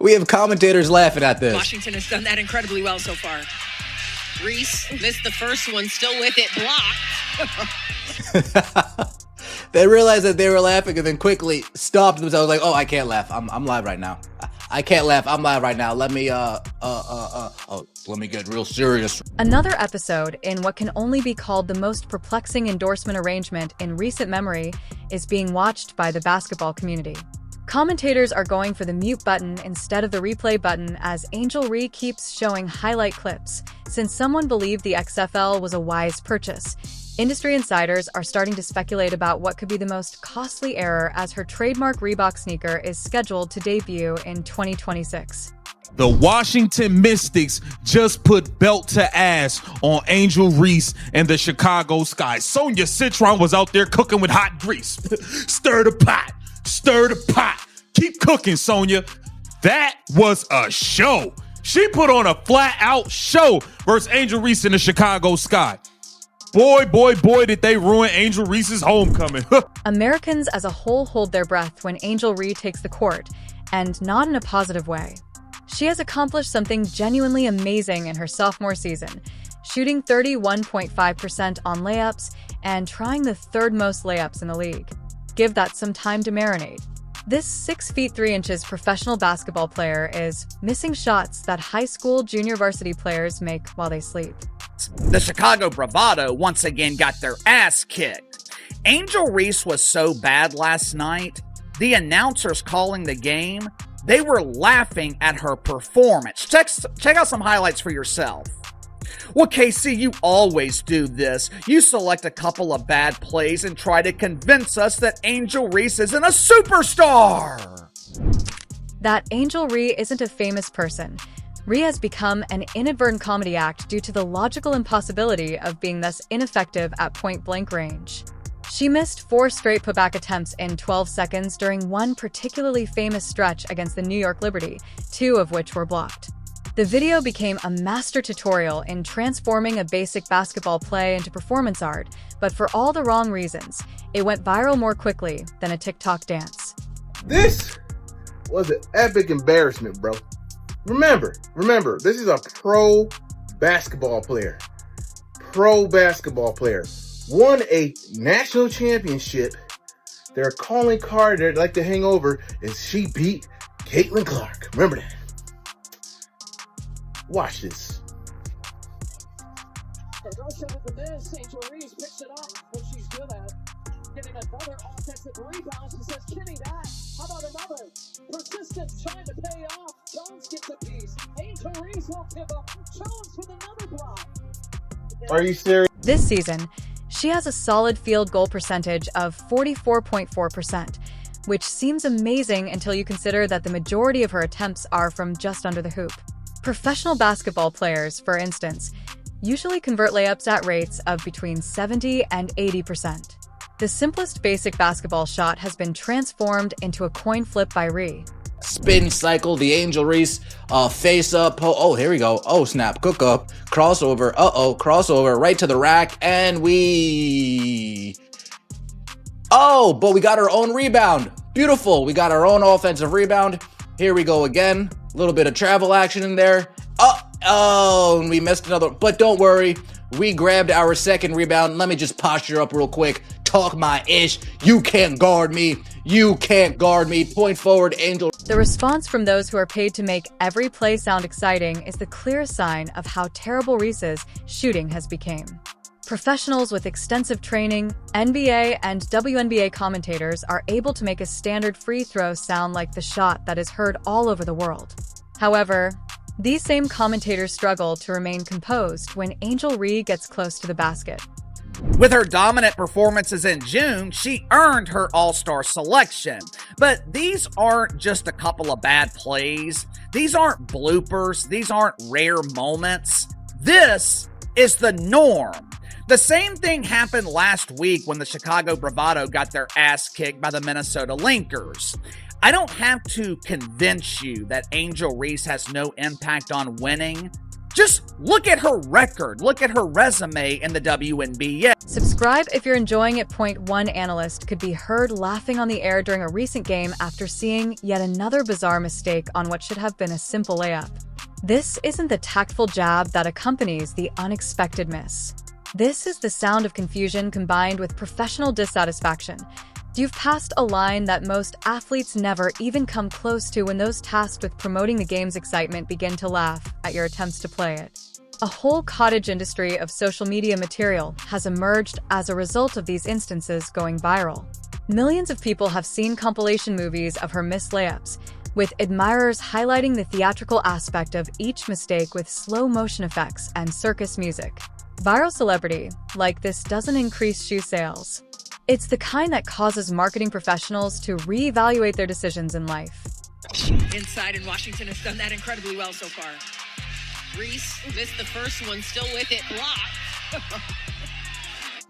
We have commentators laughing at this. Washington has done that incredibly well so far. Reese missed the first one, still with it blocked. They realized that they were laughing and then quickly stopped themselves like, oh, I can't laugh. I'm live right now. I can't laugh. I'm live right now. Let me get real serious. Another episode in what can only be called the most perplexing endorsement arrangement in recent memory is being watched by the basketball community. Commentators are going for the mute button instead of the replay button as Angel Reese keeps showing highlight clips. Since someone believed the XFL was a wise purchase, industry insiders are starting to speculate about what could be the most costly error as her trademark Reebok sneaker is scheduled to debut in 2026. The Washington Mystics just put belt to ass on Angel Reese and the Chicago Sky. Sonia Citron was out there cooking with hot grease. Stir the pot. Stir the pot. Keep cooking, Sonia. That was a show. She put on a flat-out show versus Angel Reese in the Chicago Sky. Boy, did they ruin Angel Reese's homecoming. Americans as a whole hold their breath when Angel Reese takes the court, and not in a positive way. She has accomplished something genuinely amazing in her sophomore season, shooting 31.5% on layups and trying the third most layups in the league. Give that some time to marinate. This 6 feet 3 inches professional basketball player is missing shots that high school junior varsity players make while they sleep. The Chicago Bravado once again got their ass kicked. Angel Reese was so bad last night, the announcers calling the game, they were laughing at her performance. Check out some highlights for yourself. Well, KC, you always do this. You select a couple of bad plays and try to convince us that Angel Reese isn't a superstar. That Angel Reese isn't a famous person. Reese has become an inadvertent comedy act due to the logical impossibility of being thus ineffective at point-blank range. She missed 4 straight putback attempts in 12 seconds during one particularly famous stretch against the New York Liberty, 2 of which were blocked. The video became a master tutorial in transforming a basic basketball play into performance art, but for all the wrong reasons. It went viral more quickly than a TikTok dance. This was an epic embarrassment, bro. Remember, this is a pro basketball player. Won a national championship. Their calling card they'd like to hang over is she beat Caitlin Clark. Remember that. Watch this. With this, Angel Reese picks it up, what she's good at. Getting another offensive rebound. She says, Kenny, that. How about another? Persistence trying to pay off. Jones gets a piece. Angel Reese won't give up. Jones with another block. Are you serious? This season, she has a solid field goal percentage of 44.4%, which seems amazing until you consider that the majority of her attempts are from just under the hoop. Professional basketball players, for instance, usually convert layups at rates of between 70 and 80%. The simplest basic basketball shot has been transformed into a coin flip by Reese. Spin cycle, the Angel Reese, face up. Oh, here we go. Oh, snap, cook up, crossover. Crossover right to the rack, and but we got our own rebound. Beautiful. We got our own offensive rebound. Here we go again. A little bit of travel action in there. And we missed another. But don't worry. We grabbed our second rebound. Let me just posture up real quick. Talk my ish. You can't guard me. Point forward, Angel. The response from those who are paid to make every play sound exciting is the clearest sign of how terrible Reese's shooting has become. Professionals with extensive training, NBA and WNBA commentators are able to make a standard free throw sound like the shot that is heard all over the world. However, these same commentators struggle to remain composed when Angel Reese gets close to the basket. With her dominant performances in June, she earned her All-Star selection. But these aren't just a couple of bad plays. These aren't bloopers. These aren't rare moments. This is the norm. The same thing happened last week when the Chicago Bravado got their ass kicked by the Minnesota Linkers. I don't have to convince you that Angel Reese has no impact on winning. Just look at her record. Look at her resume in the WNBA. Subscribe if you're enjoying it. One analyst could be heard laughing on the air during a recent game after seeing yet another bizarre mistake on what should have been a simple layup. This isn't the tactful jab that accompanies the unexpected miss. This is the sound of confusion combined with professional dissatisfaction. You've passed a line that most athletes never even come close to when those tasked with promoting the game's excitement begin to laugh at your attempts to play it. A whole cottage industry of social media material has emerged as a result of these instances going viral. Millions of people have seen compilation movies of her missed layups, with admirers highlighting the theatrical aspect of each mistake with slow motion effects and circus music. Viral celebrity like this doesn't increase shoe sales. It's the kind that causes marketing professionals to reevaluate their decisions in life. Inside, and Washington has done that incredibly well so far. Reese missed the first one, still with it, blocked.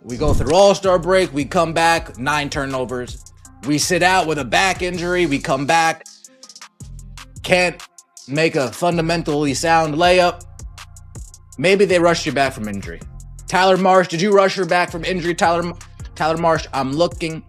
We go through All-Star break, we come back, 9 turnovers. We sit out with a back injury, we come back, can't make a fundamentally sound layup. Maybe they rushed you back from injury. Tyler Marsh, did you rush her back from injury, Tyler Marsh? I'm looking.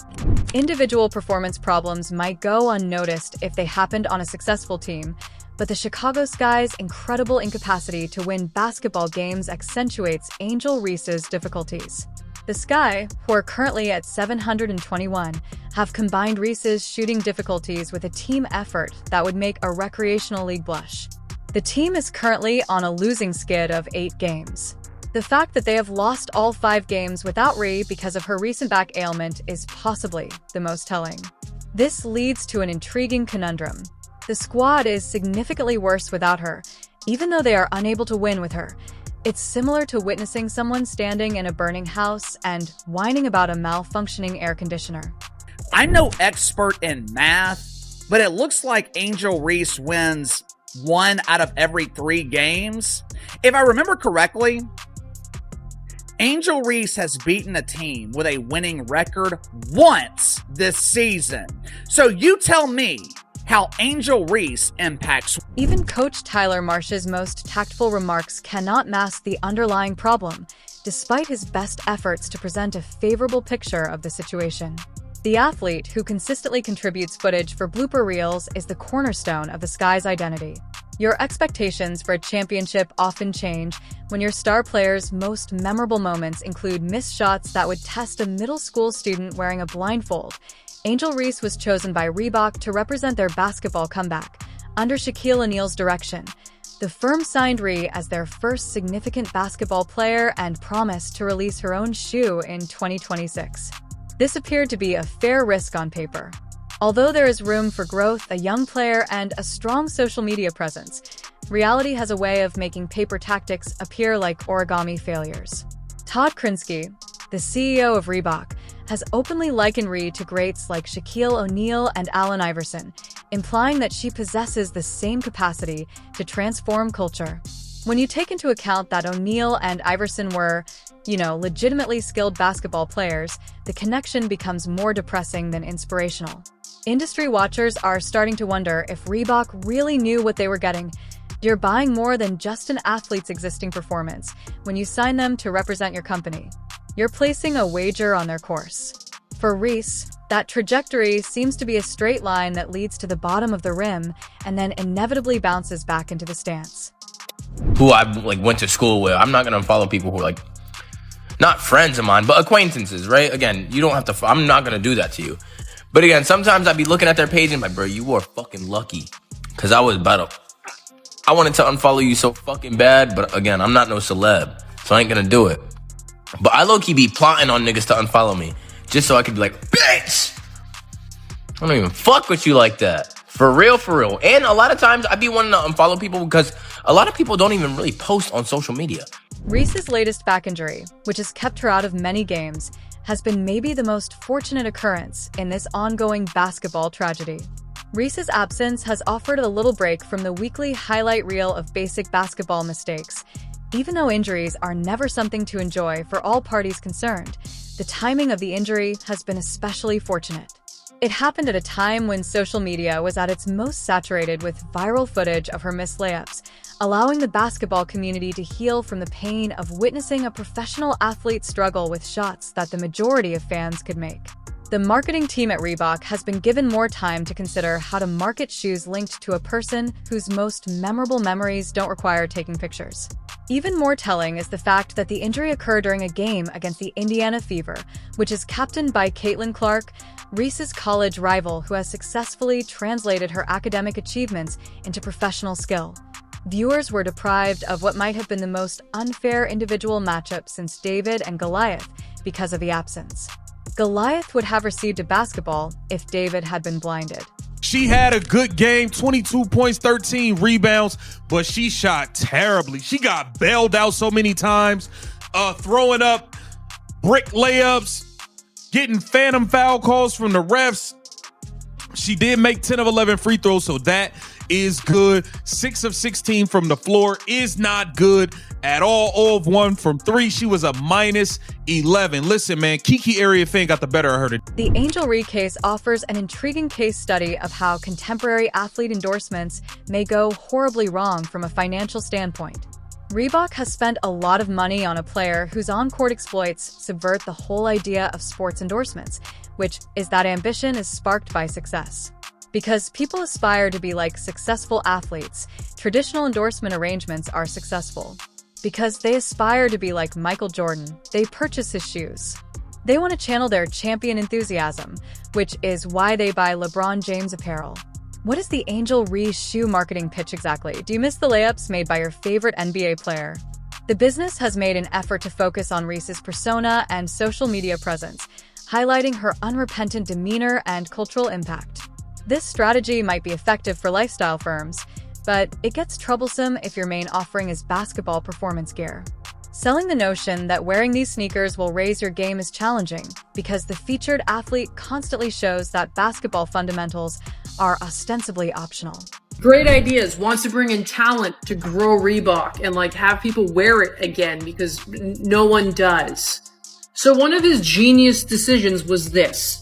Individual performance problems might go unnoticed if they happened on a successful team, but the Chicago Sky's incredible incapacity to win basketball games accentuates Angel Reese's difficulties. The Sky, who are currently at 721, have combined Reese's shooting difficulties with a team effort that would make a recreational league blush. The team is currently on a losing skid of 8 games. The fact that they have lost all 5 games without Ree because of her recent back ailment is possibly the most telling. This leads to an intriguing conundrum. The squad is significantly worse without her, even though they are unable to win with her. It's similar to witnessing someone standing in a burning house and whining about a malfunctioning air conditioner. I'm no expert in math, but it looks like Angel Reese wins 1 out of every 3 games. If I remember correctly, Angel Reese has beaten a team with a winning record once this season. So you tell me how Angel Reese impacts. Even Coach Tyler Marsh's most tactful remarks cannot mask the underlying problem, despite his best efforts to present a favorable picture of the situation. The athlete, who consistently contributes footage for blooper reels, is the cornerstone of the Sky's identity. Your expectations for a championship often change when your star player's most memorable moments include missed shots that would test a middle school student wearing a blindfold. Angel Reese was chosen by Reebok to represent their basketball comeback. Under Shaquille O'Neal's direction, the firm signed Ree as their first significant basketball player and promised to release her own shoe in 2026. This appeared to be a fair risk on paper. Although there is room for growth, a young player, and a strong social media presence, reality has a way of making paper tactics appear like origami failures. Todd Krinsky, the CEO of Reebok, has openly likened Ree to greats like Shaquille O'Neal and Allen Iverson, implying that she possesses the same capacity to transform culture. When you take into account that O'Neal and Iverson were, legitimately skilled basketball players, the connection becomes more depressing than inspirational. Industry watchers are starting to wonder if Reebok really knew what they were getting. You're buying more than just an athlete's existing performance when you sign them to represent your company. You're placing a wager on their course. For Reese, that trajectory seems to be a straight line that leads to the bottom of the rim and then inevitably bounces back into the stance. Who I went to school with. I'm not gonna follow people who are not friends of mine, but acquaintances, right? Again, you don't have to. I'm not gonna do that to you. But again, sometimes I'd be looking at their page and bro, you were fucking lucky, cause I wanted to unfollow you so fucking bad, but again, I'm not no celeb, so I ain't gonna do it. But I low-key be plotting on niggas to unfollow me, just so I could be like, bitch! I don't even fuck with you like that. For real. And a lot of times I be wanting to unfollow people because a lot of people don't even really post on social media. Reese's latest back injury, which has kept her out of many games, has been maybe the most fortunate occurrence in this ongoing basketball tragedy. Reese's absence has offered a little break from the weekly highlight reel of basic basketball mistakes. Even though injuries are never something to enjoy for all parties concerned, the timing of the injury has been especially fortunate. It happened at a time when social media was at its most saturated with viral footage of her missed layups, allowing the basketball community to heal from the pain of witnessing a professional athlete struggle with shots that the majority of fans could make. The marketing team at Reebok has been given more time to consider how to market shoes linked to a person whose most memorable memories don't require taking pictures. Even more telling is the fact that the injury occurred during a game against the Indiana Fever, which is captained by Caitlin Clark, Reese's college rival who has successfully translated her academic achievements into professional skill. Viewers were deprived of what might have been the most unfair individual matchup since David and Goliath because of the absence. Goliath would have received a basketball if David had been blinded. She had a good game, 22 points, 13 rebounds, but she shot terribly. She got bailed out so many times, throwing up brick layups, getting phantom foul calls from the refs. She did make 10 of 11 free throws, so that is good. 6 of 16 from the floor is not good at all. 0 of 1 from 3. She was a minus 11. Listen, man, Kiki Area Fan got the better of her today. The Angel Reese case offers an intriguing case study of how contemporary athlete endorsements may go horribly wrong from a financial standpoint. Reebok has spent a lot of money on a player whose on-court exploits subvert the whole idea of sports endorsements, which is that ambition is sparked by success. Because people aspire to be like successful athletes, traditional endorsement arrangements are successful. Because they aspire to be like Michael Jordan, they purchase his shoes. They want to channel their champion enthusiasm, which is why they buy LeBron James apparel. What is the Angel Reese shoe marketing pitch exactly? Do you miss the layups made by your favorite NBA player? The business has made an effort to focus on Reese's persona and social media presence, highlighting her unrepentant demeanor and cultural impact. This strategy might be effective for lifestyle firms, but it gets troublesome if your main offering is basketball performance gear. Selling the notion that wearing these sneakers will raise your game is challenging because the featured athlete constantly shows that basketball fundamentals are ostensibly optional. Great ideas, wants to bring in talent to grow Reebok and have people wear it again because no one does. So one of his genius decisions was this.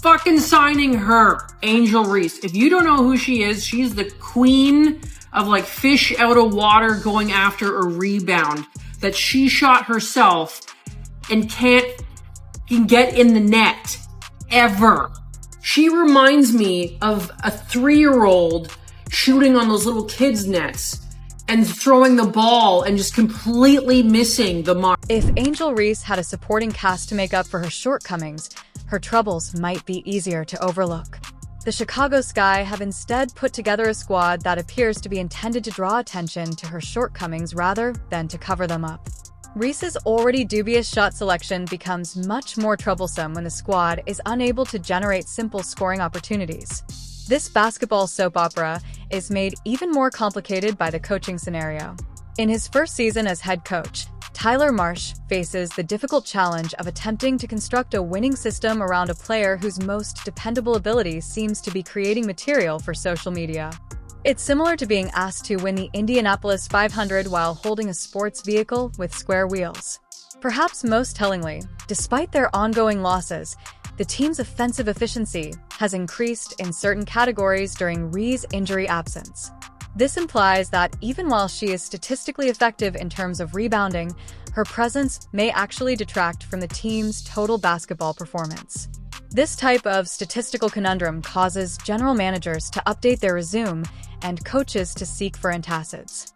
Fucking signing her, Angel Reese. If you don't know who she is, she's the queen of fish out of water going after a rebound that she shot herself and can get in the net ever. She reminds me of a 3-year-old shooting on those little kids' nets and throwing the ball and just completely missing the mark. If Angel Reese had a supporting cast to make up for her shortcomings, her troubles might be easier to overlook. The Chicago Sky have instead put together a squad that appears to be intended to draw attention to her shortcomings rather than to cover them up. Reese's already dubious shot selection becomes much more troublesome when the squad is unable to generate simple scoring opportunities. This basketball soap opera is made even more complicated by the coaching scenario. In his first season as head coach, Tyler Marsh faces the difficult challenge of attempting to construct a winning system around a player whose most dependable ability seems to be creating material for social media. It's similar to being asked to win the Indianapolis 500 while holding a sports vehicle with square wheels. Perhaps most tellingly, despite their ongoing losses, the team's offensive efficiency has increased in certain categories during Reese's injury absence. This implies that even while she is statistically effective in terms of rebounding, her presence may actually detract from the team's total basketball performance. This type of statistical conundrum causes general managers to update their resume and coaches to seek for antacids.